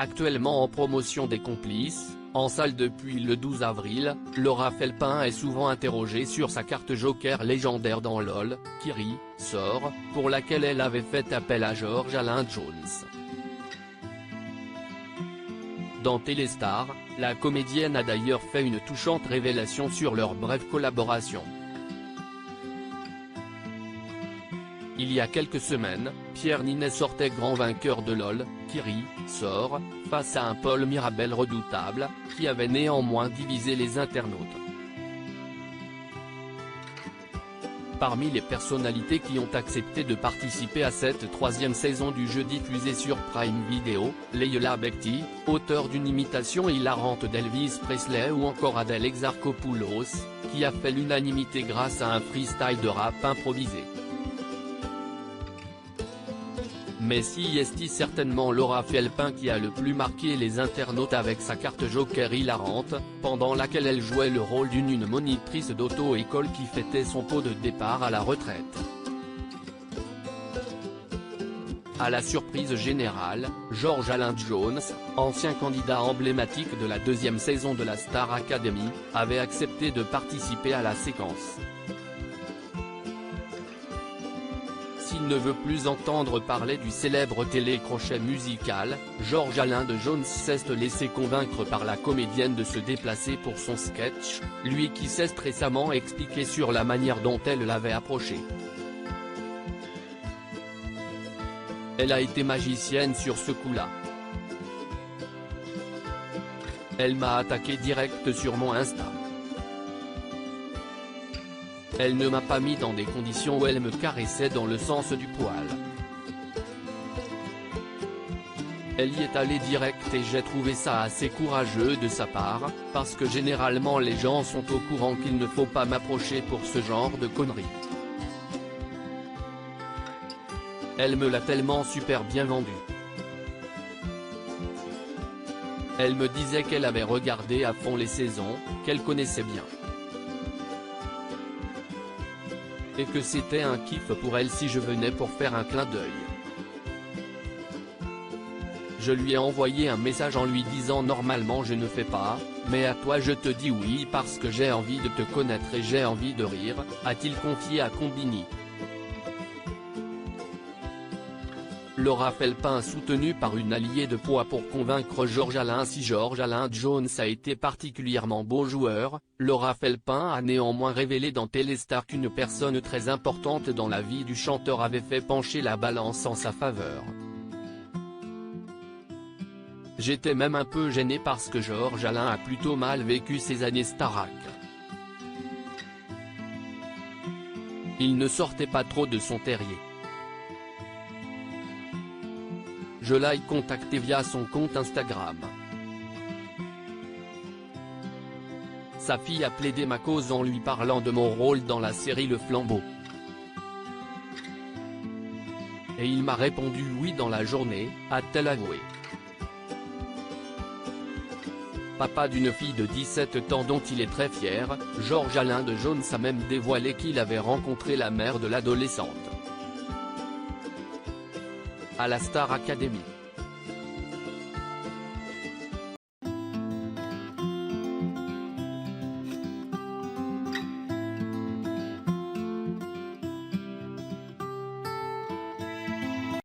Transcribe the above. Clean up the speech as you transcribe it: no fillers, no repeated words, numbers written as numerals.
Actuellement en promotion des Complices, en salle depuis le 12 avril, Laura Felpin est souvent interrogée sur sa carte Joker légendaire dans LOL, Kiri, sort, pour laquelle elle avait fait appel à George Alain Jones. Dans Téléstar, la comédienne a d'ailleurs fait une touchante révélation sur leur brève collaboration. Il y a quelques semaines, Pierre Ninet sortait grand vainqueur de LOL, Kiri, sort, face à un Paul Mirabel redoutable, qui avait néanmoins divisé les internautes. Parmi les personnalités qui ont accepté de participer à cette troisième saison du jeu diffusé sur Prime Video, Leila Bekti, auteure d'une imitation hilarante d'Elvis Presley, ou encore Adèle Exarchopoulos, qui a fait l'unanimité grâce à un freestyle de rap improvisé. Mais si est certainement Laura Felpin qui a le plus marqué les internautes avec sa carte Joker hilarante, pendant laquelle elle jouait le rôle d'une monitrice d'auto-école qui fêtait son pot de départ à la retraite. À la surprise générale, George Alain Jones, ancien candidat emblématique de la deuxième saison de la Star Academy, avait accepté de participer à la séquence. S'il ne veut plus entendre parler du célèbre télécrochet musical, George Alain Jones s'est laissé convaincre par la comédienne de se déplacer pour son sketch, lui qui s'est récemment expliqué sur la manière dont elle l'avait approché. Elle a été magicienne sur ce coup-là. Elle m'a attaqué direct sur mon Insta. Elle ne m'a pas mis dans des conditions où elle me caressait dans le sens du poil. Elle y est allée direct et j'ai trouvé ça assez courageux de sa part, parce que généralement les gens sont au courant qu'il ne faut pas m'approcher pour ce genre de conneries. Elle me l'a tellement super bien vendu. Elle me disait qu'elle avait regardé à fond les saisons, qu'elle connaissait bien. Et que c'était un kiff pour elle si je venais pour faire un clin d'œil. Je lui ai envoyé un message en lui disant normalement je ne fais pas, mais à toi je te dis oui parce que j'ai envie de te connaître et j'ai envie de rire, a-t-il confié à Combini. Laura Felpin soutenue par une alliée de poids pour convaincre George Alain. Si George Alain Jones a été particulièrement bon joueur, Laura Felpin a néanmoins révélé dans Téléstar qu'une personne très importante dans la vie du chanteur avait fait pencher la balance en sa faveur. J'étais même un peu gêné parce que George Alain a plutôt mal vécu ses années Starac. Il ne sortait pas trop de son terrier. Je l'ai contacté via son compte Instagram. Sa fille a plaidé ma cause en lui parlant de mon rôle dans la série Le Flambeau. Et il m'a répondu oui dans la journée, a-t-elle avoué. Papa d'une fille de 17 ans dont il est très fier, George Alain Jones a même dévoilé qu'il avait rencontré la mère de l'adolescente à la Star Academy.